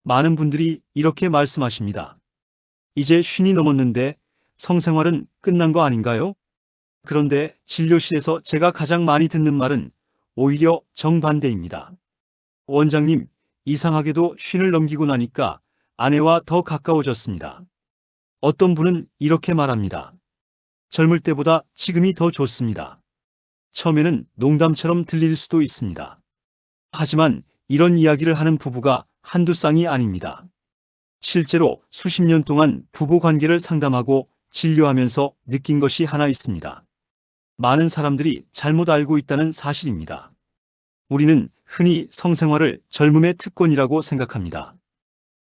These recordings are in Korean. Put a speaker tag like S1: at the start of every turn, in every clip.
S1: 많은 분들이 이렇게 말씀하십니다. 이제 쉰이 넘었는데 성생활은 끝난 거 아닌가요? 그런데 진료실에서 제가 가장 많이 듣는 말은 오히려 정반대입니다. 원장님, 이상하게도 쉰을 넘기고 나니까 아내와 더 가까워졌습니다. 어떤 분은 이렇게 말합니다. 젊을 때보다 지금이 더 좋습니다. 처음에는 농담처럼 들릴 수도 있습니다. 하지만 이런 이야기를 하는 부부가 한두 쌍이 아닙니다. 실제로 수십 년 동안 부부 관계를 상담하고 진료하면서 느낀 것이 하나 있습니다. 많은 사람들이 잘못 알고 있다는 사실입니다. 우리는 흔히 성생활을 젊음의 특권이라고 생각합니다.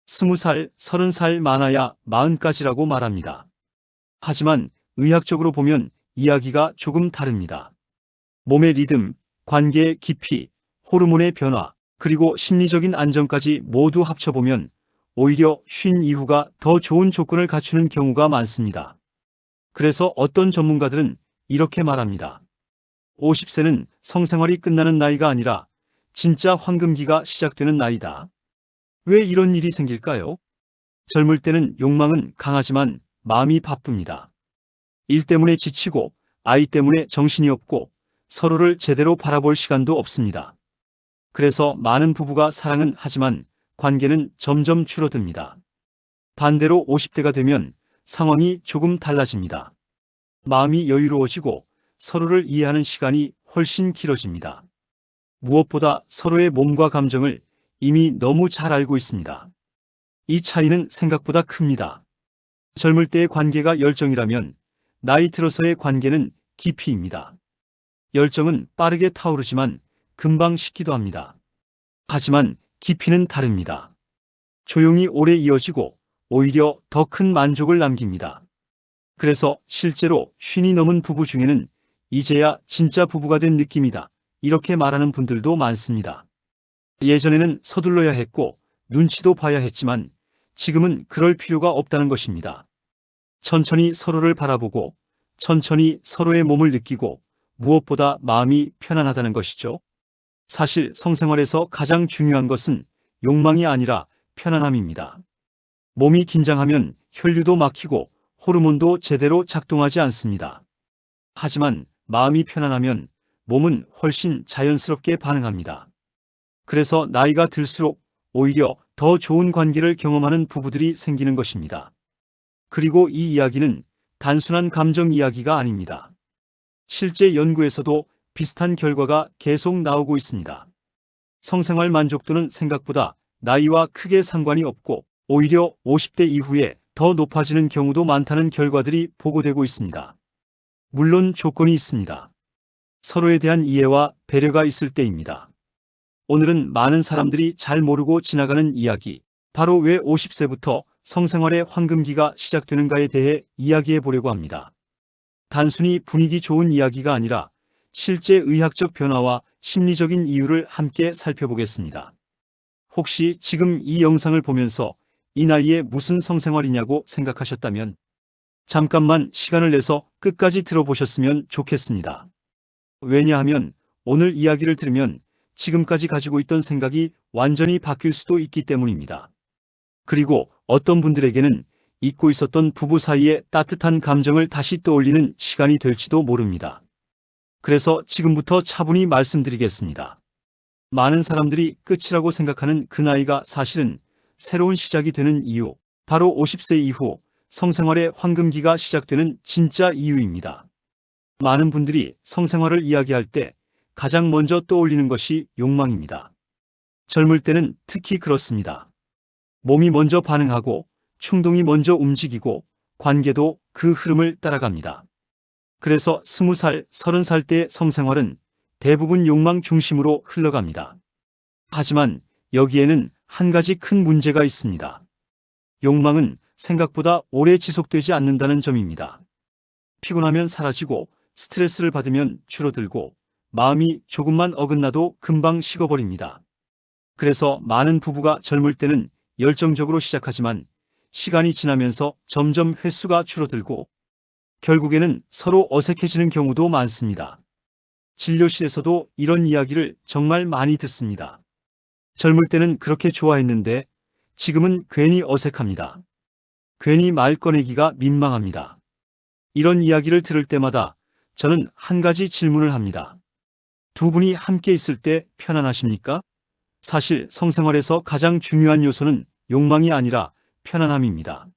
S1: 20살, 30살 많아야 40까지라고 말합니다. 하지만 의학적으로 보면 이야기가 조금 다릅니다. 몸의 리듬, 관계의 깊이, 호르몬의 변화, 그리고 심리적인 안정까지 모두 합쳐보면 오히려 쉰 이후가 더 좋은 조건을 갖추는 경우가 많습니다. 그래서 어떤 전문가들은 이렇게 말합니다. 50세는 성생활이 끝나는 나이가 아니라 진짜 황금기가 시작되는 나이다. 왜 이런 일이 생길까요? 젊을 때는 욕망은 강하지만 마음이 바쁩니다. 일 때문에 지치고 아이 때문에 정신이 없고 서로를 제대로 바라볼 시간도 없습니다. 그래서 많은 부부가 사랑은 하지만 관계는 점점 줄어듭니다. 반대로 50대가 되면 상황이 조금 달라집니다. 마음이 여유로워지고 서로를 이해하는 시간이 훨씬 길어집니다. 무엇보다 서로의 몸과 감정을 이미 너무 잘 알고 있습니다. 이 차이는 생각보다 큽니다. 젊을 때의 관계가 열정이라면 나이 들어서의 관계는 깊이입니다. 열정은 빠르게 타오르지만 금방 식기도 합니다. 하지만 깊이는 다릅니다. 조용히 오래 이어지고 오히려 더 큰 만족을 남깁니다. 그래서 실제로 쉰이 넘은 부부 중에는 이제야 진짜 부부가 된 느낌이다, 이렇게 말하는 분들도 많습니다. 예전에는 서둘러야 했고 눈치도 봐야 했지만 지금은 그럴 필요가 없다는 것입니다. 천천히 서로를 바라보고 천천히 서로의 몸을 느끼고 무엇보다 마음이 편안하다는 것이죠. 사실 성생활에서 가장 중요한 것은 욕망이 아니라 편안함입니다. 몸이 긴장하면 혈류도 막히고 호르몬도 제대로 작동하지 않습니다. 하지만 마음이 편안하면 몸은 훨씬 자연스럽게 반응합니다. 그래서 나이가 들수록 오히려 더 좋은 관계를 경험하는 부부들이 생기는 것입니다. 그리고 이 이야기는 단순한 감정 이야기가 아닙니다. 실제 연구에서도 비슷한 결과가 계속 나오고 있습니다. 성생활 만족도는 생각보다 나이와 크게 상관이 없고 오히려 50대 이후에 더 높아지는 경우도 많다는 결과들이 보고되고 있습니다. 물론 조건이 있습니다. 서로에 대한 이해와 배려가 있을 때입니다. 오늘은 많은 사람들이 잘 모르고 지나가는 이야기, 바로 왜 50세부터 성생활의 황금기가 시작되는가에 대해 이야기해 보려고 합니다. 단순히 분위기 좋은 이야기가 아니라 실제 의학적 변화와 심리적인 이유를 함께 살펴보겠습니다. 혹시 지금 이 영상을 보면서 이 나이에 무슨 성생활이냐고 생각하셨다면 잠깐만 시간을 내서 끝까지 들어보셨으면 좋겠습니다. 왜냐하면 오늘 이야기를 들으면 지금까지 가지고 있던 생각이 완전히 바뀔 수도 있기 때문입니다. 그리고 어떤 분들에게는 잊고 있었던 부부 사이의 따뜻한 감정을 다시 떠올리는 시간이 될지도 모릅니다. 그래서 지금부터 차분히 말씀드리겠습니다. 많은 사람들이 끝이라고 생각하는 그 나이가 사실은 새로운 시작이 되는 이유, 바로 50세 이후 성생활의 황금기가 시작되는 진짜 이유입니다. 많은 분들이 성생활을 이야기할 때 가장 먼저 떠올리는 것이 욕망입니다. 젊을 때는 특히 그렇습니다. 몸이 먼저 반응하고 충동이 먼저 움직이고 관계도 그 흐름을 따라갑니다. 그래서 20살, 30살 때의 성생활은 대부분 욕망 중심으로 흘러갑니다. 하지만 여기에는 한 가지 큰 문제가 있습니다. 욕망은 생각보다 오래 지속되지 않는다는 점입니다. 피곤하면 사라지고 스트레스를 받으면 줄어들고 마음이 조금만 어긋나도 금방 식어버립니다. 그래서 많은 부부가 젊을 때는 열정적으로 시작하지만 시간이 지나면서 점점 횟수가 줄어들고 결국에는 서로 어색해지는 경우도 많습니다. 진료실에서도 이런 이야기를 정말 많이 듣습니다. 젊을 때는 그렇게 좋아했는데 지금은 괜히 어색합니다. 괜히 말 꺼내기가 민망합니다. 이런 이야기를 들을 때마다 저는 한 가지 질문을 합니다. 두 분이 함께 있을 때 편안하십니까? 사실 성생활에서 가장 중요한 요소는 욕망이 아니라 편안함입니다.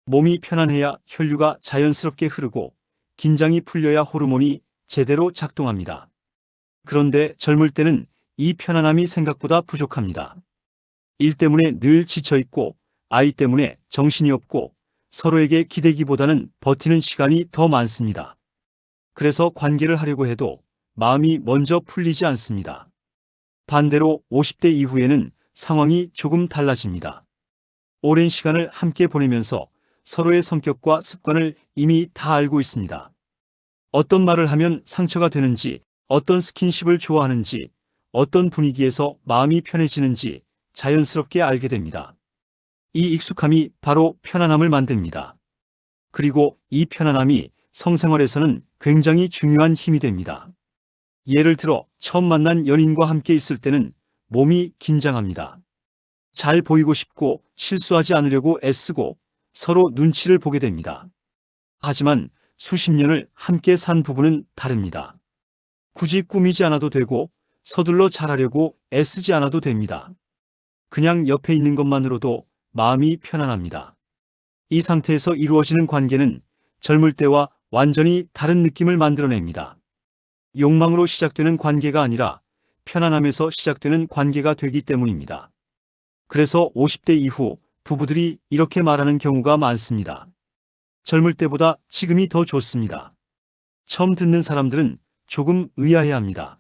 S1: 몸이 편안해야 혈류가 자연스럽게 흐르고 긴장이 풀려야 호르몬이 제대로 작동합니다. 그런데 젊을 때는 이 편안함이 생각보다 부족합니다. 일 때문에 늘 지쳐있고 아이 때문에 정신이 없고 서로에게 기대기보다는 버티는 시간이 더 많습니다. 그래서 관계를 하려고 해도 마음이 먼저 풀리지 않습니다. 반대로 50대 이후에는 상황이 조금 달라집니다. 오랜 시간을 함께 보내면서 서로의 성격과 습관을 이미 다 알고 있습니다. 어떤 말을 하면 상처가 되는지, 어떤 스킨십을 좋아하는지, 어떤 분위기에서 마음이 편해지는지 자연스럽게 알게 됩니다. 이 익숙함이 바로 편안함을 만듭니다. 그리고 이 편안함이 성생활에서는 굉장히 중요한 힘이 됩니다. 예를 들어 처음 만난 연인과 함께 있을 때는 몸이 긴장합니다. 잘 보이고 싶고 실수하지 않으려고 애쓰고 서로 눈치를 보게 됩니다. 하지만 수십 년을 함께 산 부부는 다릅니다. 굳이 꾸미지 않아도 되고 서둘러 잘하려고 애쓰지 않아도 됩니다. 그냥 옆에 있는 것만으로도 마음이 편안합니다. 이 상태에서 이루어지는 관계는 젊을 때와 완전히 다른 느낌을 만들어냅니다. 욕망으로 시작되는 관계가 아니라 편안함에서 시작되는 관계가 되기 때문입니다. 그래서 50대 이후 부부들이 이렇게 말하는 경우가 많습니다. 젊을 때보다 지금이 더 좋습니다. 처음 듣는 사람들은 조금 의아해합니다.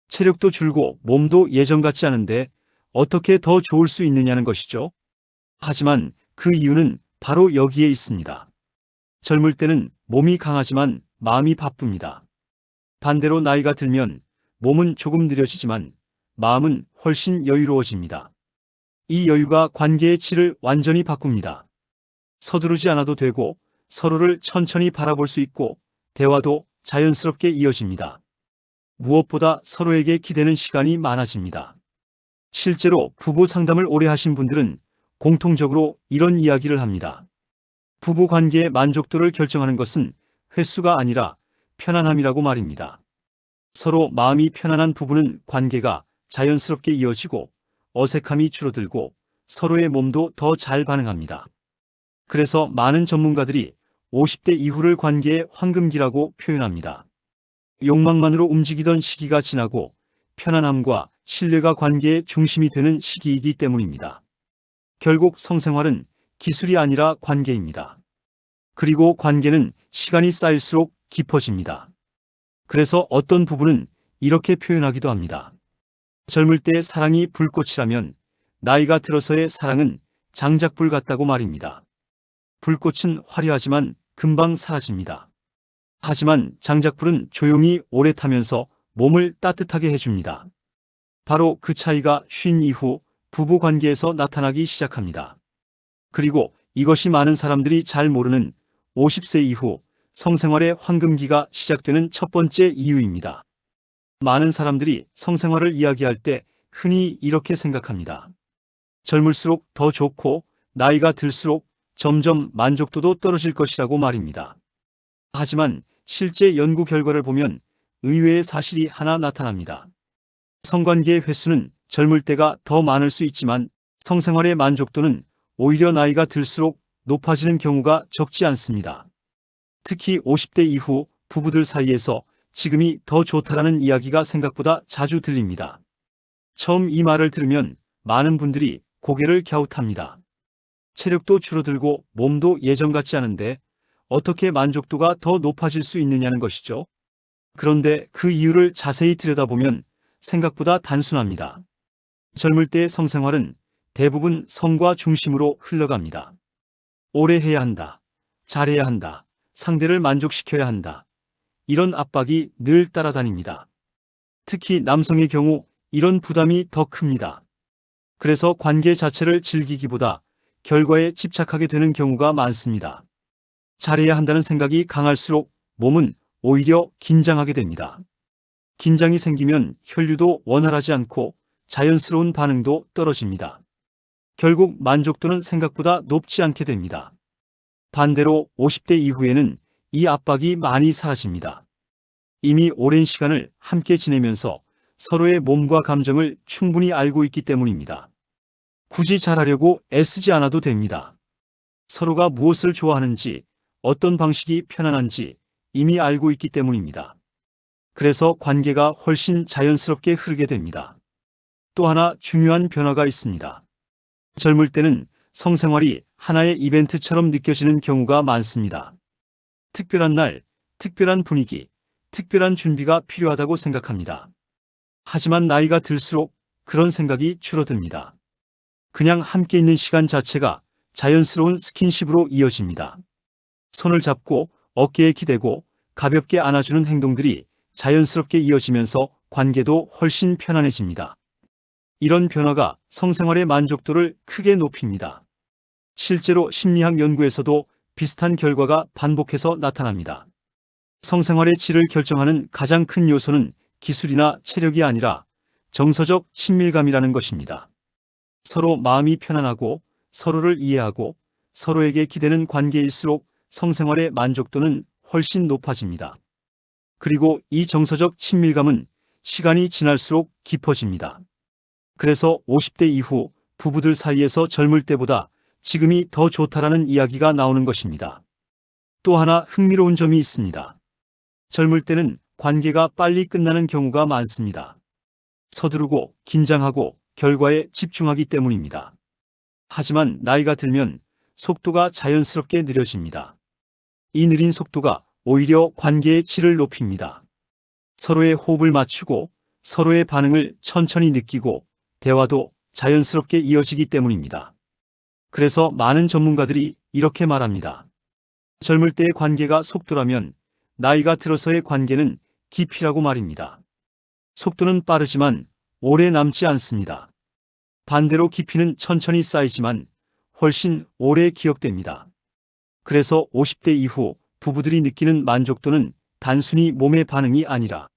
S1: 체력도 줄고 몸도 예전 같지 않은데 어떻게 더 좋을 수 있느냐는 것이죠. 하지만 그 이유는 바로 여기에 있습니다. 젊을 때는 몸이 강하지만 마음이 바쁩니다. 반대로 나이가 들면 몸은 조금 느려지지만 마음은 훨씬 여유로워집니다. 이 여유가 관계의 질을 완전히 바꿉니다. 서두르지 않아도 되고 서로를 천천히 바라볼 수 있고 대화도 자연스럽게 이어집니다. 무엇보다 서로에게 기대는 시간이 많아집니다. 실제로 부부 상담을 오래 하신 분들은 공통적으로 이런 이야기를 합니다. 부부 관계의 만족도를 결정하는 것은 횟수가 아니라 편안함이라고 말입니다. 서로 마음이 편안한 부부는 관계가 자연스럽게 이어지고 어색함이 줄어들고 서로의 몸도 더 잘 반응합니다. 그래서 많은 전문가들이 50대 이후를 관계의 황금기라고 표현합니다. 욕망만으로 움직이던 시기가 지나고 편안함과 신뢰가 관계의 중심이 되는 시기이기 때문입니다. 결국 성생활은 기술이 아니라 관계입니다. 그리고 관계는 시간이 쌓일수록 깊어집니다. 그래서 어떤 부부는 이렇게 표현하기도 합니다. 젊을 때 사랑이 불꽃이라면 나이가 들어서의 사랑은 장작불 같다고 말입니다. 불꽃은 화려하지만 금방 사라집니다. 하지만 장작불은 조용히 오래 타면서 몸을 따뜻하게 해줍니다. 바로 그 차이가 쉰 이후 부부 관계에서 나타나기 시작합니다. 그리고 이것이 많은 사람들이 잘 모르는 50세 이후 성생활의 황금기가 시작되는 첫 번째 이유입니다. 많은 사람들이 성생활을 이야기할 때 흔히 이렇게 생각합니다. 젊을수록 더 좋고 나이가 들수록 점점 만족도도 떨어질 것이라고 말입니다. 하지만 실제 연구 결과를 보면 의외의 사실이 하나 나타납니다. 성관계의 횟수는 젊을 때가 더 많을 수 있지만 성생활의 만족도는 오히려 나이가 들수록 높아지는 경우가 적지 않습니다. 특히 50대 이후 부부들 사이에서 지금이 더 좋다라는 이야기가 생각보다 자주 들립니다. 처음 이 말을 들으면 많은 분들이 고개를 갸웃합니다. 체력도 줄어들고 몸도 예전 같지 않은데 어떻게 만족도가 더 높아질 수 있느냐는 것이죠. 그런데 그 이유를 자세히 들여다보면 생각보다 단순합니다. 젊을 때의 성생활은 대부분 성과 중심으로 흘러갑니다. 오래 해야 한다. 잘해야 한다. 상대를 만족시켜야 한다. 이런 압박이 늘 따라다닙니다. 특히 남성의 경우 이런 부담이 더 큽니다. 그래서 관계 자체를 즐기기보다 결과에 집착하게 되는 경우가 많습니다. 잘해야 한다는 생각이 강할수록 몸은 오히려 긴장하게 됩니다. 긴장이 생기면 혈류도 원활하지 않고 자연스러운 반응도 떨어집니다. 결국 만족도는 생각보다 높지 않게 됩니다. 반대로 50대 이후에는 이 압박이 많이 사라집니다. 이미 오랜 시간을 함께 지내면서 서로의 몸과 감정을 충분히 알고 있기 때문입니다. 굳이 잘하려고 애쓰지 않아도 됩니다. 서로가 무엇을 좋아하는지, 어떤 방식이 편안한지 이미 알고 있기 때문입니다. 그래서 관계가 훨씬 자연스럽게 흐르게 됩니다. 또 하나 중요한 변화가 있습니다. 젊을 때는 성생활이 하나의 이벤트처럼 느껴지는 경우가 많습니다. 특별한 날, 특별한 분위기, 특별한 준비가 필요하다고 생각합니다. 하지만 나이가 들수록 그런 생각이 줄어듭니다. 그냥 함께 있는 시간 자체가 자연스러운 스킨십으로 이어집니다. 손을 잡고 어깨에 기대고 가볍게 안아주는 행동들이 자연스럽게 이어지면서 관계도 훨씬 편안해집니다. 이런 변화가 성생활의 만족도를 크게 높입니다. 실제로 심리학 연구에서도 비슷한 결과가 반복해서 나타납니다. 성생활의 질을 결정하는 가장 큰 요소는 기술이나 체력이 아니라 정서적 친밀감이라는 것입니다. 서로 마음이 편안하고 서로를 이해하고 서로에게 기대는 관계일수록 성생활의 만족도는 훨씬 높아집니다. 그리고 이 정서적 친밀감은 시간이 지날수록 깊어집니다. 그래서 50대 이후 부부들 사이에서 젊을 때보다 지금이 더 좋다라는 이야기가 나오는 것입니다. 또 하나 흥미로운 점이 있습니다. 젊을 때는 관계가 빨리 끝나는 경우가 많습니다. 서두르고 긴장하고 결과에 집중하기 때문입니다. 하지만 나이가 들면 속도가 자연스럽게 느려집니다. 이 느린 속도가 오히려 관계의 질을 높입니다. 서로의 호흡을 맞추고 서로의 반응을 천천히 느끼고 대화도 자연스럽게 이어지기 때문입니다. 그래서 많은 전문가들이 이렇게 말합니다. 젊을 때의 관계가 속도라면 나이가 들어서의 관계는 깊이라고 말입니다. 속도는 빠르지만 오래 남지 않습니다. 반대로 깊이는 천천히 쌓이지만 훨씬 오래 기억됩니다. 그래서 50대 이후 부부들이 느끼는 만족도는 단순히 몸의 반응이 아니라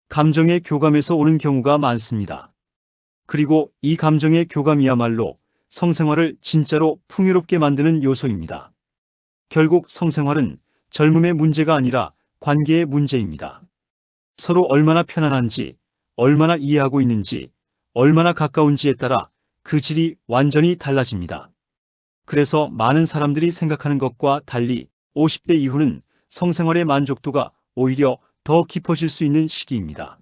S1: 감정의 교감에서 오는 경우가 많습니다. 그리고 이 감정의 교감이야말로 성생활을 진짜로 풍요롭게 만드는 요소입니다. 결국 성생활은 젊음의 문제가 아니라 관계의 문제입니다. 서로 얼마나 편안한지, 얼마나 이해하고 있는지, 얼마나 가까운지에 따라 그 질이 완전히 달라집니다. 그래서 많은 사람들이 생각하는 것과 달리 50대 이후는 성생활의 만족도가 오히려 더 깊어질 수 있는 시기입니다.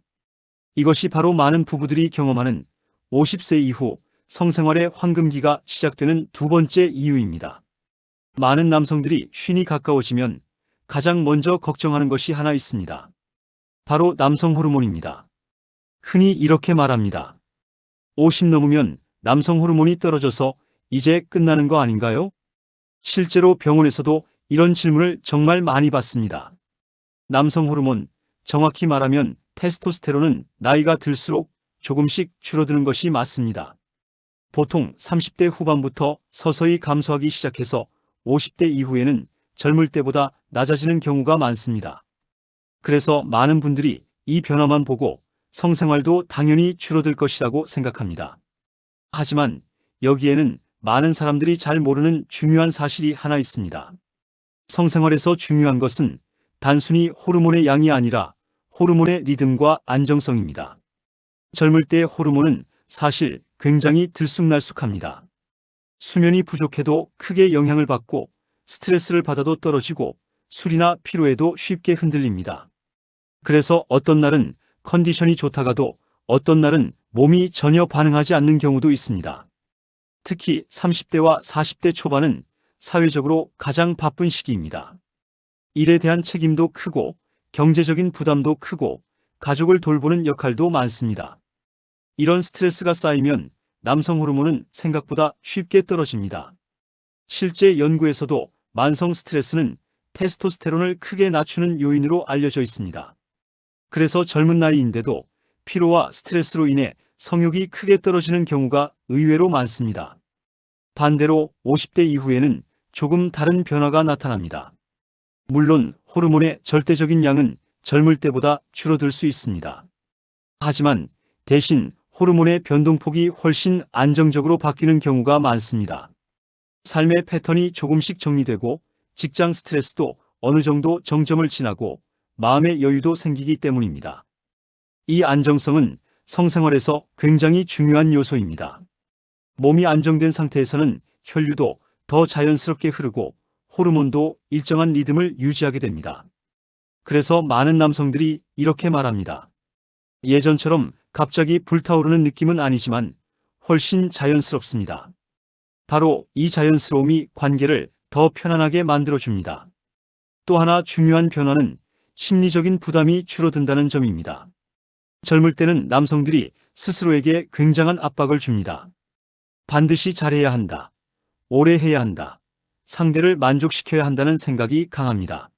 S1: 이것이 바로 많은 부부들이 경험하는 50세 이후 성생활의 황금기가 시작되는 두 번째 이유입니다. 많은 남성들이 쉰이 가까워지면 가장 먼저 걱정하는 것이 하나 있습니다. 바로 남성 호르몬입니다. 흔히 이렇게 말합니다. 50 넘으면 남성 호르몬이 떨어져서 이제 끝나는 거 아닌가요? 실제로 병원에서도 이런 질문을 정말 많이 받습니다. 남성 호르몬, 정확히 말하면 테스토스테론은 나이가 들수록 조금씩 줄어드는 것이 맞습니다. 보통 30대 후반부터 서서히 감소하기 시작해서 50대 이후에는 젊을 때보다 낮아지는 경우가 많습니다. 그래서 많은 분들이 이 변화만 보고 성생활도 당연히 줄어들 것이라고 생각합니다. 하지만 여기에는 많은 사람들이 잘 모르는 중요한 사실이 하나 있습니다. 성생활에서 중요한 것은 단순히 호르몬의 양이 아니라 호르몬의 리듬과 안정성입니다. 젊을 때의 호르몬은 사실 굉장히 들쑥날쑥합니다. 수면이 부족해도 크게 영향을 받고 스트레스를 받아도 떨어지고 술이나 피로에도 쉽게 흔들립니다. 그래서 어떤 날은 컨디션이 좋다가도 어떤 날은 몸이 전혀 반응하지 않는 경우도 있습니다. 특히 30대와 40대 초반은 사회적으로 가장 바쁜 시기입니다. 일에 대한 책임도 크고 경제적인 부담도 크고 가족을 돌보는 역할도 많습니다. 이런 스트레스가 쌓이면 남성 호르몬은 생각보다 쉽게 떨어집니다. 실제 연구에서도 만성 스트레스는 테스토스테론을 크게 낮추는 요인으로 알려져 있습니다. 그래서 젊은 나이인데도 피로와 스트레스로 인해 성욕이 크게 떨어지는 경우가 의외로 많습니다. 반대로 50대 이후에는 조금 다른 변화가 나타납니다. 물론 호르몬의 절대적인 양은 젊을 때보다 줄어들 수 있습니다. 하지만 대신 호르몬의 변동폭이 훨씬 안정적으로 바뀌는 경우가 많습니다. 삶의 패턴이 조금씩 정리되고 직장 스트레스도 어느 정도 정점을 지나고 마음의 여유도 생기기 때문입니다. 이 안정성은 성생활에서 굉장히 중요한 요소입니다. 몸이 안정된 상태에서는 혈류도 더 자연스럽게 흐르고 호르몬도 일정한 리듬을 유지하게 됩니다. 그래서 많은 남성들이 이렇게 말합니다. 예전처럼 갑자기 불타오르는 느낌은 아니지만 훨씬 자연스럽습니다. 바로 이 자연스러움이 관계를 더 편안하게 만들어줍니다. 또 하나 중요한 변화는 심리적인 부담이 줄어든다는 점입니다. 젊을 때는 남성들이 스스로에게 굉장한 압박을 줍니다. 반드시 잘해야 한다. 오래 해야 한다. 상대를 만족시켜야 한다는 생각이 강합니다.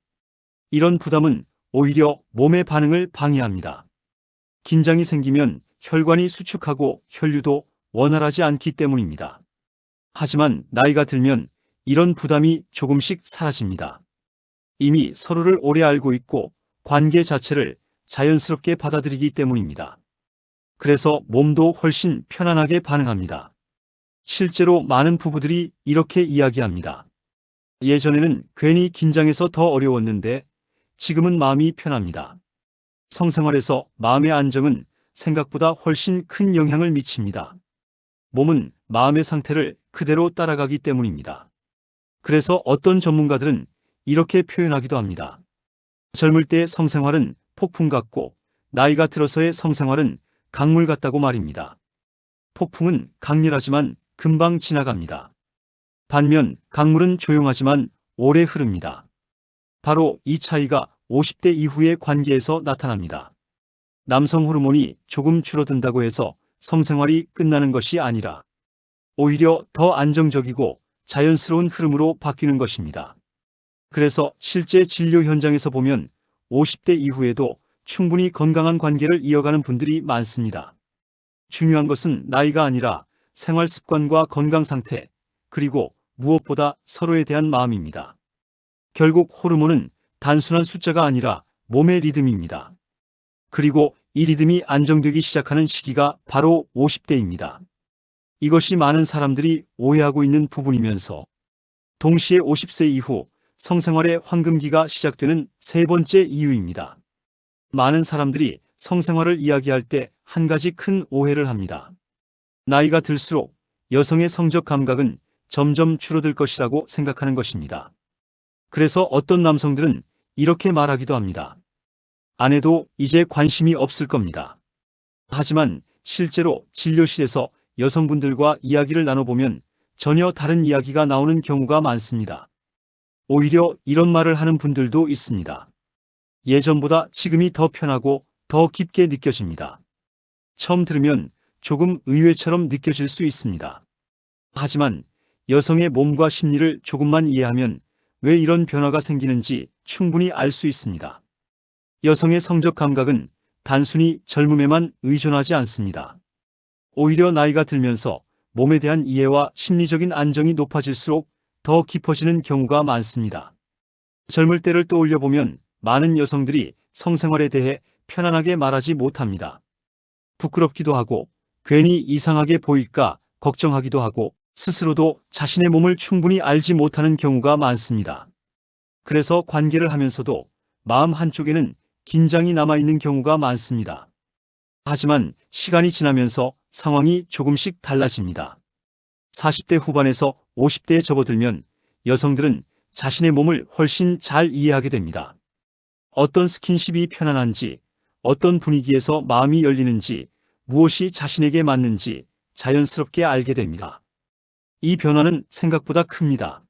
S1: 이런 부담은 오히려 몸의 반응을 방해합니다. 긴장이 생기면 혈관이 수축하고 혈류도 원활하지 않기 때문입니다. 하지만 나이가 들면 이런 부담이 조금씩 사라집니다. 이미 서로를 오래 알고 있고 관계 자체를 자연스럽게 받아들이기 때문입니다. 그래서 몸도 훨씬 편안하게 반응합니다. 실제로 많은 부부들이 이렇게 이야기합니다. 예전에는 괜히 긴장해서 더 어려웠는데 지금은 마음이 편합니다. 성생활에서 마음의 안정은 생각보다 훨씬 큰 영향을 미칩니다. 몸은 마음의 상태를 그대로 따라가기 때문입니다. 그래서 어떤 전문가들은 이렇게 표현하기도 합니다. 젊을 때의 성생활은 폭풍 같고 나이가 들어서의 성생활은 강물 같다고 말입니다. 폭풍은 강렬하지만 금방 지나갑니다. 반면 강물은 조용하지만 오래 흐릅니다. 바로 이 차이가 50대 이후의 관계에서 나타납니다. 남성 호르몬이 조금 줄어든다고 해서 성생활이 끝나는 것이 아니라 오히려 더 안정적이고 자연스러운 흐름으로 바뀌는 것입니다. 그래서 실제 진료 현장에서 보면 50대 이후에도 충분히 건강한 관계를 이어가는 분들이 많습니다. 중요한 것은 나이가 아니라 생활 습관과 건강 상태, 그리고 무엇보다 서로에 대한 마음입니다. 결국 호르몬은 단순한 숫자가 아니라 몸의 리듬입니다. 그리고 이 리듬이 안정되기 시작하는 시기가 바로 50대입니다. 이것이 많은 사람들이 오해하고 있는 부분이면서 동시에 50세 이후 성생활의 황금기가 시작되는 세 번째 이유입니다. 많은 사람들이 성생활을 이야기할 때 한 가지 큰 오해를 합니다. 나이가 들수록 여성의 성적 감각은 점점 줄어들 것이라고 생각하는 것입니다. 그래서 어떤 남성들은 이렇게 말하기도 합니다. 아내도 이제 관심이 없을 겁니다. 하지만 실제로 진료실에서 여성분들과 이야기를 나눠보면 전혀 다른 이야기가 나오는 경우가 많습니다. 오히려 이런 말을 하는 분들도 있습니다. 예전보다 지금이 더 편하고 더 깊게 느껴집니다. 처음 들으면 조금 의외처럼 느껴질 수 있습니다. 하지만 여성의 몸과 심리를 조금만 이해하면 왜 이런 변화가 생기는지 충분히 알 수 있습니다. 여성의 성적 감각은 단순히 젊음에만 의존하지 않습니다. 오히려 나이가 들면서 몸에 대한 이해와 심리적인 안정이 높아질수록 더 깊어지는 경우가 많습니다. 젊을 때를 떠올려 보면 많은 여성들이 성생활에 대해 편안하게 말하지 못합니다. 부끄럽기도 하고 괜히 이상하게 보일까 걱정하기도 하고 스스로도 자신의 몸을 충분히 알지 못하는 경우가 많습니다. 그래서 관계를 하면서도 마음 한쪽에는 긴장이 남아있는 경우가 많습니다. 하지만 시간이 지나면서 상황이 조금씩 달라집니다. 40대 후반에서 50대에 접어들면 여성들은 자신의 몸을 훨씬 잘 이해하게 됩니다. 어떤 스킨십이 편안한지, 어떤 분위기에서 마음이 열리는지, 무엇이 자신에게 맞는지 자연스럽게 알게 됩니다. 이 변화는 생각보다 큽니다.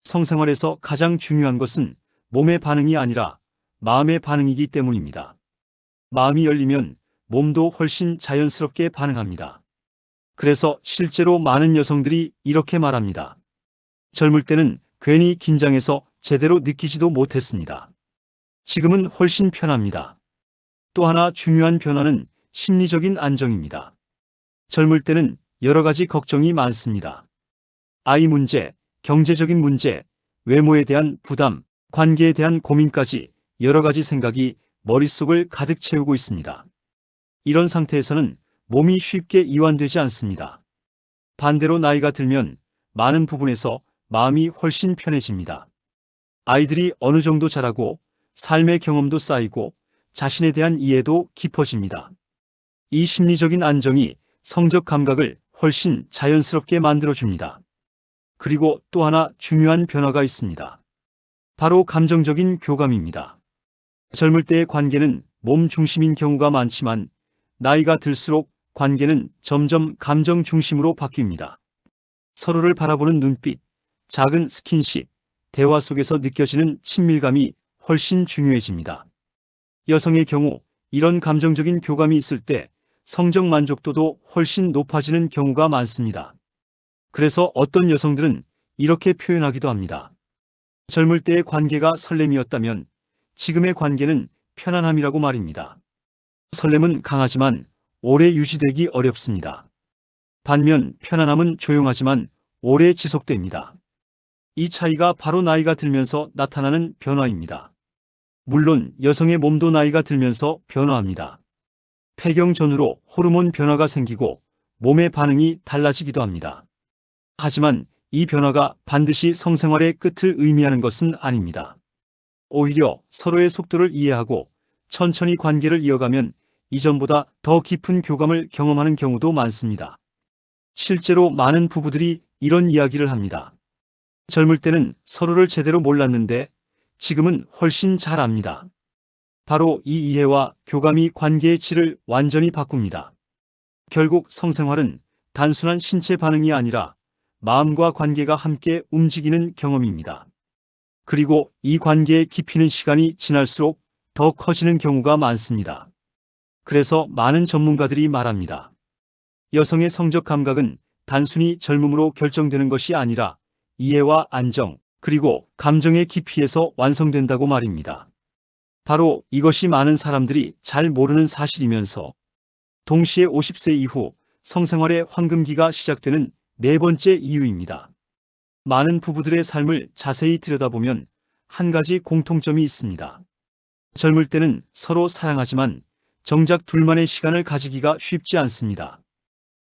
S1: 성생활에서 가장 중요한 것은 몸의 반응이 아니라 마음의 반응이기 때문입니다. 마음이 열리면 몸도 훨씬 자연스럽게 반응합니다. 그래서 실제로 많은 여성들이 이렇게 말합니다. 젊을 때는 괜히 긴장해서 제대로 느끼지도 못했습니다. 지금은 훨씬 편합니다. 또 하나 중요한 변화는 심리적인 안정입니다. 젊을 때는 여러 가지 걱정이 많습니다. 아이 문제, 경제적인 문제, 외모에 대한 부담, 관계에 대한 고민까지 여러 가지 생각이 머릿속을 가득 채우고 있습니다. 이런 상태에서는 몸이 쉽게 이완되지 않습니다. 반대로 나이가 들면 많은 부분에서 마음이 훨씬 편해집니다. 아이들이 어느 정도 자라고 삶의 경험도 쌓이고 자신에 대한 이해도 깊어집니다. 이 심리적인 안정이 성적 감각을 훨씬 자연스럽게 만들어줍니다. 그리고 또 하나 중요한 변화가 있습니다. 바로 감정적인 교감입니다. 젊을 때의 관계는 몸 중심인 경우가 많지만 나이가 들수록 관계는 점점 감정 중심으로 바뀝니다. 서로를 바라보는 눈빛, 작은 스킨십, 대화 속에서 느껴지는 친밀감이 훨씬 중요해집니다. 여성의 경우 이런 감정적인 교감이 있을 때 성적 만족도도 훨씬 높아지는 경우가 많습니다. 그래서 어떤 여성들은 이렇게 표현하기도 합니다. 젊을 때의 관계가 설렘이었다면 지금의 관계는 편안함이라고 말입니다. 설렘은 강하지만 오래 유지되기 어렵습니다. 반면 편안함은 조용하지만 오래 지속됩니다. 이 차이가 바로 나이가 들면서 나타나는 변화입니다. 물론 여성의 몸도 나이가 들면서 변화합니다. 폐경 전후로 호르몬 변화가 생기고 몸의 반응이 달라지기도 합니다. 하지만 이 변화가 반드시 성생활의 끝을 의미하는 것은 아닙니다. 오히려 서로의 속도를 이해하고 천천히 관계를 이어가면 이전보다 더 깊은 교감을 경험하는 경우도 많습니다. 실제로 많은 부부들이 이런 이야기를 합니다. 젊을 때는 서로를 제대로 몰랐는데 지금은 훨씬 잘 압니다. 바로 이 이해와 교감이 관계의 질을 완전히 바꿉니다. 결국 성생활은 단순한 신체 반응이 아니라 마음과 관계가 함께 움직이는 경험입니다. 그리고 이 관계의 깊이는 시간이 지날수록 더 커지는 경우가 많습니다. 그래서 많은 전문가들이 말합니다. 여성의 성적 감각은 단순히 젊음으로 결정되는 것이 아니라 이해와 안정, 그리고 감정의 깊이에서 완성된다고 말입니다. 바로 이것이 많은 사람들이 잘 모르는 사실이면서 동시에 50세 이후 성생활의 황금기가 시작되는 네 번째 이유입니다. 많은 부부들의 삶을 자세히 들여다보면 한 가지 공통점이 있습니다. 젊을 때는 서로 사랑하지만 정작 둘만의 시간을 가지기가 쉽지 않습니다.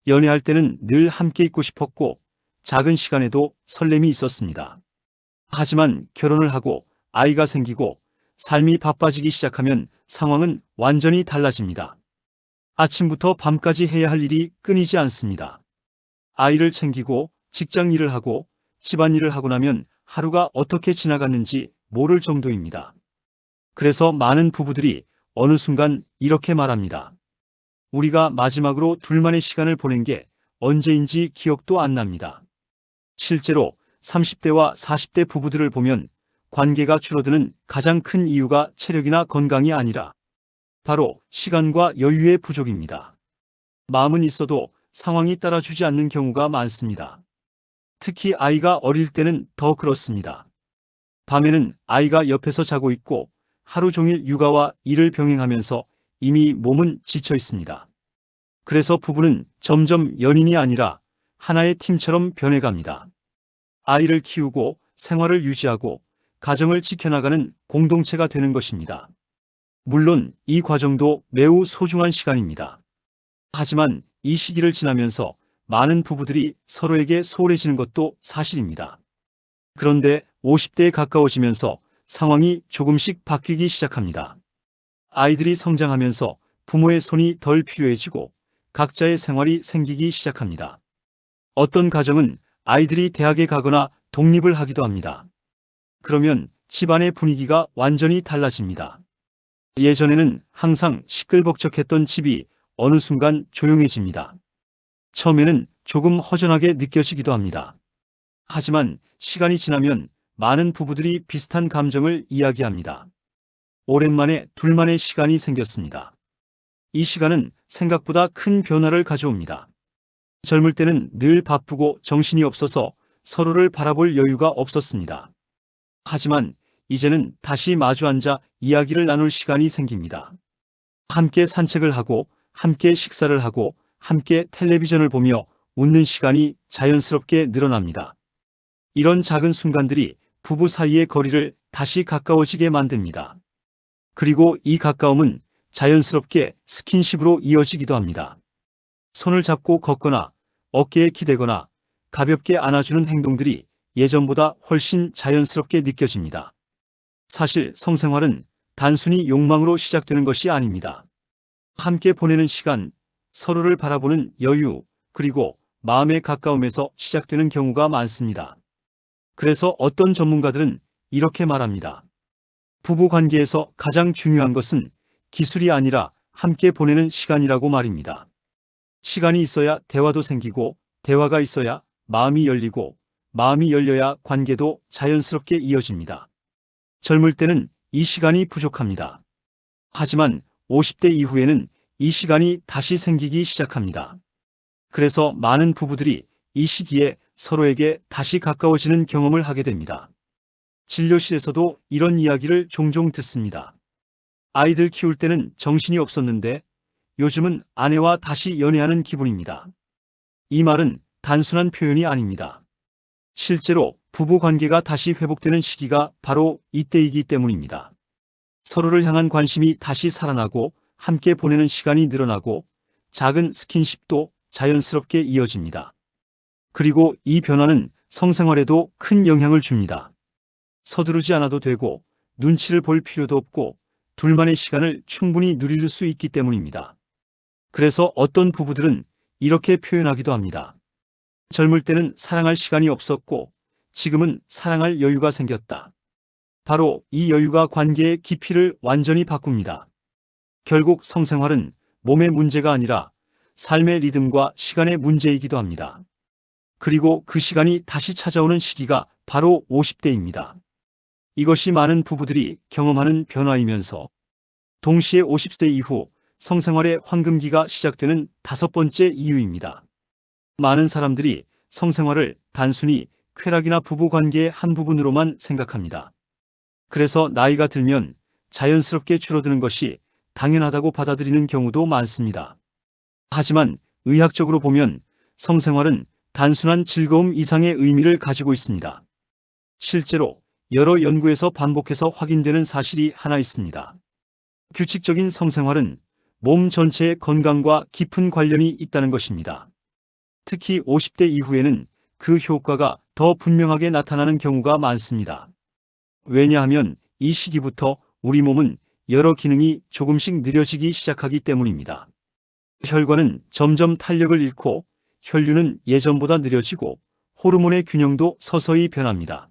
S1: 연애할 때는 늘 함께 있고 싶었고 작은 시간에도 설렘이 있었습니다. 하지만 결혼을 하고 아이가 생기고 삶이 바빠지기 시작하면 상황은 완전히 달라집니다. 아침부터 밤까지 해야 할 일이 끊이지 않습니다. 아이를 챙기고 직장 일을 하고 집안일을 하고 나면 하루가 어떻게 지나갔는지 모를 정도입니다. 그래서 많은 부부들이 어느 순간 이렇게 말합니다. 우리가 마지막으로 둘만의 시간을 보낸 게 언제인지 기억도 안 납니다. 실제로 30대와 40대 부부들을 보면 관계가 줄어드는 가장 큰 이유가 체력이나 건강이 아니라 바로 시간과 여유의 부족입니다. 마음은 있어도 상황이 따라주지 않는 경우가 많습니다. 특히 아이가 어릴 때는 더 그렇습니다. 밤에는 아이가 옆에서 자고 있고 하루 종일 육아와 일을 병행하면서 이미 몸은 지쳐 있습니다. 그래서 부부는 점점 연인이 아니라 하나의 팀처럼 변해갑니다. 아이를 키우고 생활을 유지하고 가정을 지켜나가는 공동체가 되는 것입니다. 물론 이 과정도 매우 소중한 시간입니다. 하지만 이 시기를 지나면서 많은 부부들이 서로에게 소홀해지는 것도 사실입니다. 그런데 50대에 가까워지면서 상황이 조금씩 바뀌기 시작합니다. 아이들이 성장하면서 부모의 손이 덜 필요해지고 각자의 생활이 생기기 시작합니다. 어떤 가정은 아이들이 대학에 가거나 독립을 하기도 합니다. 그러면 집안의 분위기가 완전히 달라집니다. 예전에는 항상 시끌벅적했던 집이 어느 순간 조용해집니다. 처음에는 조금 허전하게 느껴지기도 합니다. 하지만 시간이 지나면 많은 부부들이 비슷한 감정을 이야기합니다. 오랜만에 둘만의 시간이 생겼습니다. 이 시간은 생각보다 큰 변화를 가져옵니다. 젊을 때는 늘 바쁘고 정신이 없어서 서로를 바라볼 여유가 없었습니다. 하지만 이제는 다시 마주 앉아 이야기를 나눌 시간이 생깁니다. 함께 산책을 하고 함께 식사를 하고 함께 텔레비전을 보며 웃는 시간이 자연스럽게 늘어납니다. 이런 작은 순간들이 부부 사이의 거리를 다시 가까워지게 만듭니다. 그리고 이 가까움은 자연스럽게 스킨십으로 이어지기도 합니다. 손을 잡고 걷거나 어깨에 기대거나 가볍게 안아주는 행동들이 예전보다 훨씬 자연스럽게 느껴집니다. 사실 성생활은 단순히 욕망으로 시작되는 것이 아닙니다. 함께 보내는 시간, 서로를 바라보는 여유, 그리고 마음의 가까움에서 시작되는 경우가 많습니다. 그래서 어떤 전문가들은 이렇게 말합니다. 부부 관계에서 가장 중요한 것은 기술이 아니라 함께 보내는 시간이라고 말입니다. 시간이 있어야 대화도 생기고, 대화가 있어야 마음이 열리고, 마음이 열려야 관계도 자연스럽게 이어집니다. 젊을 때는 이 시간이 부족합니다. 하지만 50대 이후에는 이 시간이 다시 생기기 시작합니다. 그래서 많은 부부들이 이 시기에 서로에게 다시 가까워지는 경험을 하게 됩니다. 진료실에서도 이런 이야기를 종종 듣습니다. 아이들 키울 때는 정신이 없었는데 요즘은 아내와 다시 연애하는 기분입니다. 이 말은 단순한 표현이 아닙니다. 실제로 부부 관계가 다시 회복되는 시기가 바로 이때이기 때문입니다. 서로를 향한 관심이 다시 살아나고 함께 보내는 시간이 늘어나고 작은 스킨십도 자연스럽게 이어집니다. 그리고 이 변화는 성생활에도 큰 영향을 줍니다. 서두르지 않아도 되고 눈치를 볼 필요도 없고 둘만의 시간을 충분히 누릴 수 있기 때문입니다. 그래서 어떤 부부들은 이렇게 표현하기도 합니다. 젊을 때는 사랑할 시간이 없었고 지금은 사랑할 여유가 생겼다. 바로 이 여유가 관계의 깊이를 완전히 바꿉니다. 결국 성생활은 몸의 문제가 아니라 삶의 리듬과 시간의 문제이기도 합니다. 그리고 그 시간이 다시 찾아오는 시기가 바로 50대입니다. 이것이 많은 부부들이 경험하는 변화이면서 동시에 50세 이후 성생활의 황금기가 시작되는 다섯 번째 이유입니다. 많은 사람들이 성생활을 단순히 쾌락이나 부부관계의 한 부분으로만 생각합니다. 그래서 나이가 들면 자연스럽게 줄어드는 것이 당연하다고 받아들이는 경우도 많습니다. 하지만 의학적으로 보면 성생활은 단순한 즐거움 이상의 의미를 가지고 있습니다. 실제로 여러 연구에서 반복해서 확인되는 사실이 하나 있습니다. 규칙적인 성생활은 몸 전체의 건강과 깊은 관련이 있다는 것입니다. 특히 50대 이후에는 그 효과가 더 분명하게 나타나는 경우가 많습니다. 왜냐하면 이 시기부터 우리 몸은 여러 기능이 조금씩 느려지기 시작하기 때문입니다. 혈관은 점점 탄력을 잃고 혈류는 예전보다 느려지고 호르몬의 균형도 서서히 변합니다.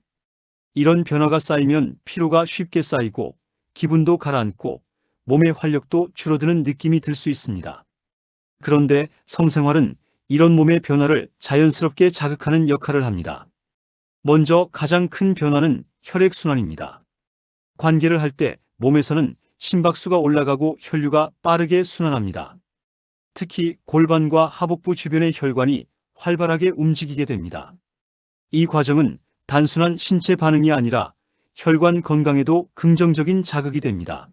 S1: 이런 변화가 쌓이면 피로가 쉽게 쌓이고 기분도 가라앉고 몸의 활력도 줄어드는 느낌이 들 수 있습니다. 그런데 성생활은 이런 몸의 변화를 자연스럽게 자극하는 역할을 합니다. 먼저 가장 큰 변화는 혈액순환입니다. 관계를 할 때 몸에서는 심박수가 올라가고 혈류가 빠르게 순환합니다. 특히 골반과 하복부 주변의 혈관이 활발하게 움직이게 됩니다. 이 과정은 단순한 신체 반응이 아니라 혈관 건강에도 긍정적인 자극이 됩니다.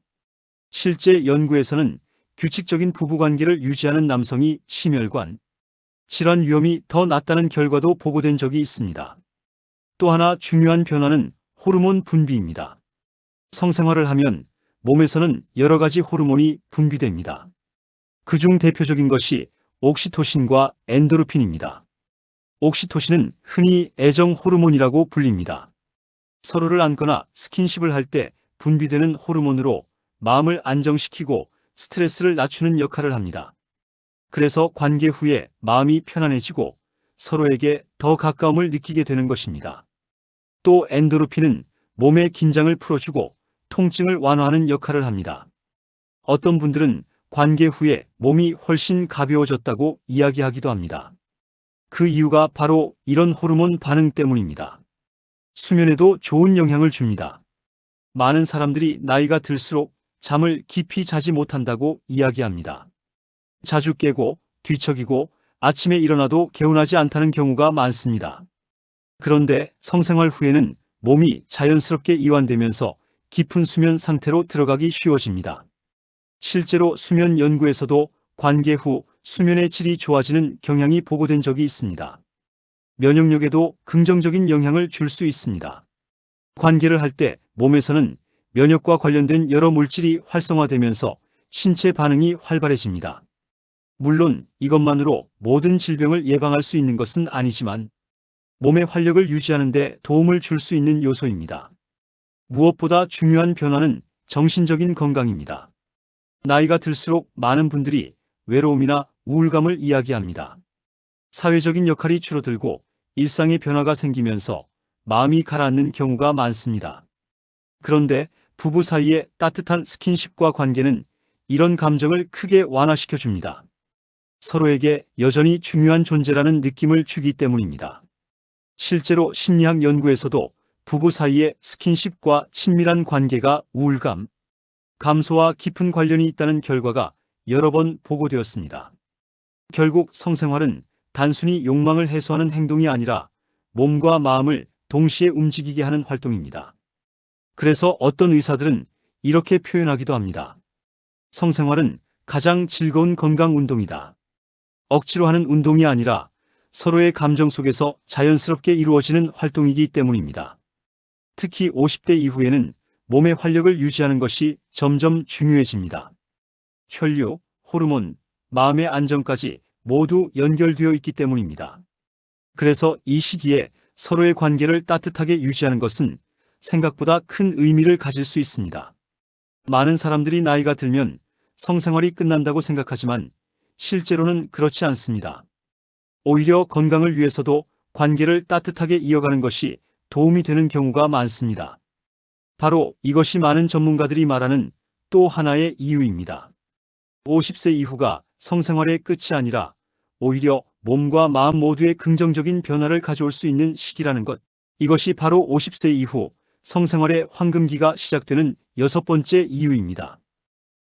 S1: 실제 연구에서는 규칙적인 부부관계를 유지하는 남성이 심혈관 질환 위험이 더 낮다는 결과도 보고된 적이 있습니다. 또 하나 중요한 변화는 호르몬 분비입니다. 성생활을 하면 몸에서는 여러 가지 호르몬이 분비됩니다. 그중 대표적인 것이 옥시토신과 엔도르핀입니다. 옥시토신은 흔히 애정 호르몬이라고 불립니다. 서로를 안거나 스킨십을 할 때 분비되는 호르몬으로 마음을 안정시키고 스트레스를 낮추는 역할을 합니다. 그래서 관계 후에 마음이 편안해지고 서로에게 더 가까움을 느끼게 되는 것입니다. 또 엔도르핀은 몸의 긴장을 풀어주고 통증을 완화하는 역할을 합니다. 어떤 분들은 관계 후에 몸이 훨씬 가벼워졌다고 이야기하기도 합니다. 그 이유가 바로 이런 호르몬 반응 때문입니다. 수면에도 좋은 영향을 줍니다. 많은 사람들이 나이가 들수록 잠을 깊이 자지 못한다고 이야기합니다. 자주 깨고 뒤척이고 아침에 일어나도 개운하지 않다는 경우가 많습니다. 그런데 성생활 후에는 몸이 자연스럽게 이완되면서 깊은 수면 상태로 들어가기 쉬워집니다. 실제로 수면 연구에서도 관계 후 수면의 질이 좋아지는 경향이 보고된 적이 있습니다. 면역력에도 긍정적인 영향을 줄 수 있습니다. 관계를 할 때 몸에서는 면역과 관련된 여러 물질이 활성화되면서 신체 반응이 활발해집니다. 물론 이것만으로 모든 질병을 예방할 수 있는 것은 아니지만 몸의 활력을 유지하는 데 도움을 줄 수 있는 요소입니다. 무엇보다 중요한 변화는 정신적인 건강입니다. 나이가 들수록 많은 분들이 외로움이나 우울감을 이야기합니다. 사회적인 역할이 줄어들고 일상의 변화가 생기면서 마음이 가라앉는 경우가 많습니다. 그런데 부부 사이의 따뜻한 스킨십과 관계는 이런 감정을 크게 완화시켜 줍니다. 서로에게 여전히 중요한 존재라는 느낌을 주기 때문입니다. 실제로 심리학 연구에서도 부부 사이의 스킨십과 친밀한 관계가 우울감, 감소와 깊은 관련이 있다는 결과가 여러 번 보고되었습니다. 결국 성생활은 단순히 욕망을 해소하는 행동이 아니라 몸과 마음을 동시에 움직이게 하는 활동입니다. 그래서 어떤 의사들은 이렇게 표현하기도 합니다. 성생활은 가장 즐거운 건강 운동이다. 억지로 하는 운동이 아니라 서로의 감정 속에서 자연스럽게 이루어지는 활동이기 때문입니다. 특히 50대 이후에는 몸의 활력을 유지하는 것이 점점 중요해집니다. 혈류, 호르몬, 마음의 안정까지 모두 연결되어 있기 때문입니다. 그래서 이 시기에 서로의 관계를 따뜻하게 유지하는 것은 생각보다 큰 의미를 가질 수 있습니다. 많은 사람들이 나이가 들면 성생활이 끝난다고 생각하지만 실제로는 그렇지 않습니다. 오히려 건강을 위해서도 관계를 따뜻하게 이어가는 것이 도움이 되는 경우가 많습니다. 바로 이것이 많은 전문가들이 말하는 또 하나의 이유입니다. 50세 이후가 성생활의 끝이 아니라 오히려 몸과 마음 모두에 긍정적인 변화를 가져올 수 있는 시기라는 것. 이것이 바로 50세 이후 성생활의 황금기가 시작되는 6번째 이유입니다.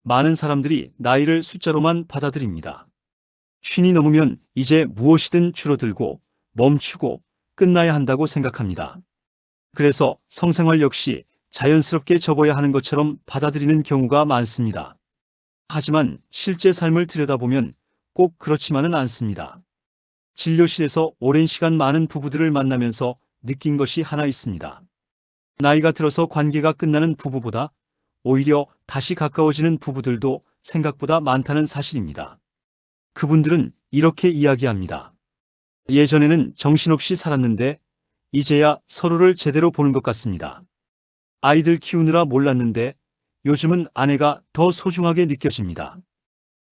S1: 많은 사람들이 나이를 숫자로만 받아들입니다. 50이 넘으면 이제 무엇이든 줄어들고 멈추고 끝나야 한다고 생각합니다. 그래서 성생활 역시 자연스럽게 접어야 하는 것처럼 받아들이는 경우가 많습니다. 하지만 실제 삶을 들여다보면 꼭 그렇지만은 않습니다. 진료실에서 오랜 시간 많은 부부들을 만나면서 느낀 것이 하나 있습니다. 나이가 들어서 관계가 끝나는 부부보다 오히려 다시 가까워지는 부부들도 생각보다 많다는 사실입니다. 그분들은 이렇게 이야기합니다. 예전에는 정신없이 살았는데 이제야 서로를 제대로 보는 것 같습니다. 아이들 키우느라 몰랐는데 요즘은 아내가 더 소중하게 느껴집니다.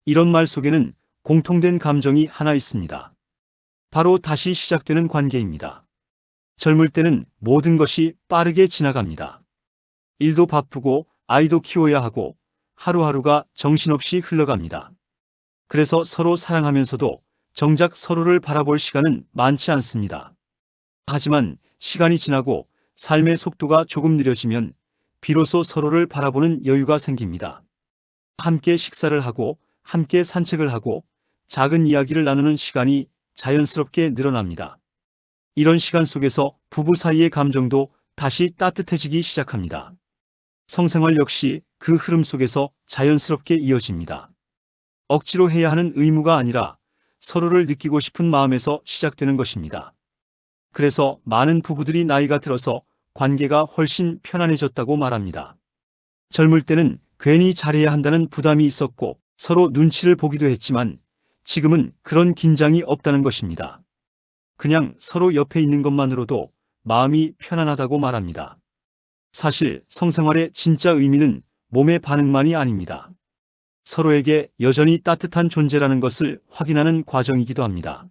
S1: 이런 말 속에는 공통된 감정이 하나 있습니다. 바로 다시 시작되는 관계입니다. 젊을 때는 모든 것이 빠르게 지나갑니다. 일도 바쁘고 아이도 키워야 하고 하루하루가 정신없이 흘러갑니다. 그래서 서로 사랑하면서도 정작 서로를 바라볼 시간은 많지 않습니다. 하지만 시간이 지나고 삶의 속도가 조금 느려지면 비로소 서로를 바라보는 여유가 생깁니다. 함께 식사를 하고 함께 산책을 하고 작은 이야기를 나누는 시간이 자연스럽게 늘어납니다. 이런 시간 속에서 부부 사이의 감정도 다시 따뜻해지기 시작합니다. 성생활 역시 그 흐름 속에서 자연스럽게 이어집니다. 억지로 해야 하는 의무가 아니라 서로를 느끼고 싶은 마음에서 시작되는 것입니다. 그래서 많은 부부들이 나이가 들어서 관계가 훨씬 편안해졌다고 말합니다. 젊을 때는 괜히 잘해야 한다는 부담이 있었고 서로 눈치를 보기도 했지만 지금은 그런 긴장이 없다는 것입니다. 그냥 서로 옆에 있는 것만으로도 마음이 편안하다고 말합니다. 사실 성생활의 진짜 의미는 몸의 반응만이 아닙니다. 서로에게 여전히 따뜻한 존재라는 것을 확인하는 과정이기도 합니다.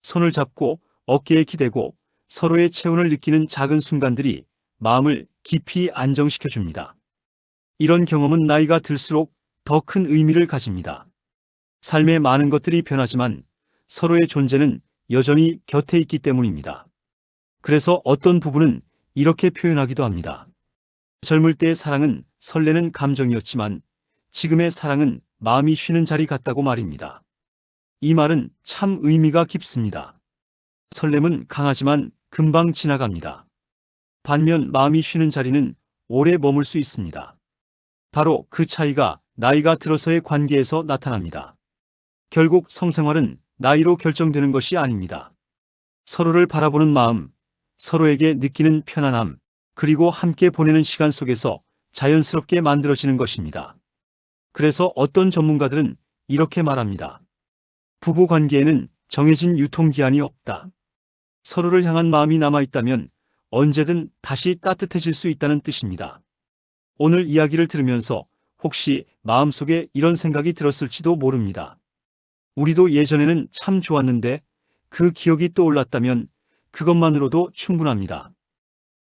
S1: 손을 잡고 어깨에 기대고 서로의 체온을 느끼는 작은 순간들이 마음을 깊이 안정시켜 줍니다. 이런 경험은 나이가 들수록 더 큰 의미를 가집니다. 삶의 많은 것들이 변하지만 서로의 존재는 여전히 곁에 있기 때문입니다. 그래서 어떤 부부는 이렇게 표현하기도 합니다. 젊을 때의 사랑은 설레는 감정이었지만 지금의 사랑은 마음이 쉬는 자리 같다고 말입니다. 이 말은 참 의미가 깊습니다. 설렘은 강하지만 금방 지나갑니다. 반면 마음이 쉬는 자리는 오래 머물 수 있습니다. 바로 그 차이가 나이가 들어서의 관계에서 나타납니다. 결국 성생활은 나이로 결정되는 것이 아닙니다. 서로를 바라보는 마음, 서로에게 느끼는 편안함, 그리고 함께 보내는 시간 속에서 자연스럽게 만들어지는 것입니다. 그래서 어떤 전문가들은 이렇게 말합니다. 부부 관계에는 정해진 유통기한이 없다. 서로를 향한 마음이 남아있다면 언제든 다시 따뜻해질 수 있다는 뜻입니다. 오늘 이야기를 들으면서 혹시 마음속에 이런 생각이 들었을지도 모릅니다. 우리도 예전에는 참 좋았는데 그 기억이 떠올랐다면 그것만으로도 충분합니다.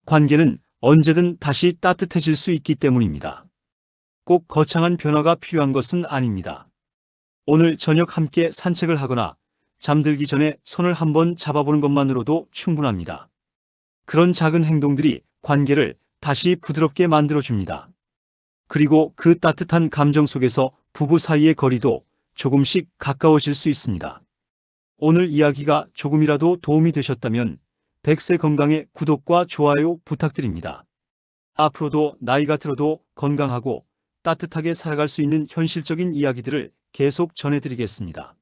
S1: 관계는 언제든 다시 따뜻해질 수 있기 때문입니다. 꼭 거창한 변화가 필요한 것은 아닙니다. 오늘 저녁 함께 산책을 하거나 잠들기 전에 손을 한번 잡아보는 것만으로도 충분합니다. 그런 작은 행동들이 관계를 다시 부드럽게 만들어줍니다. 그리고 그 따뜻한 감정 속에서 부부 사이의 거리도 조금씩 가까워질 수 있습니다. 오늘 이야기가 조금이라도 도움이 되셨다면 백세 건강의 구독과 좋아요 부탁드립니다. 앞으로도 나이가 들어도 건강하고 따뜻하게 살아갈 수 있는 현실적인 이야기들을 계속 전해드리겠습니다.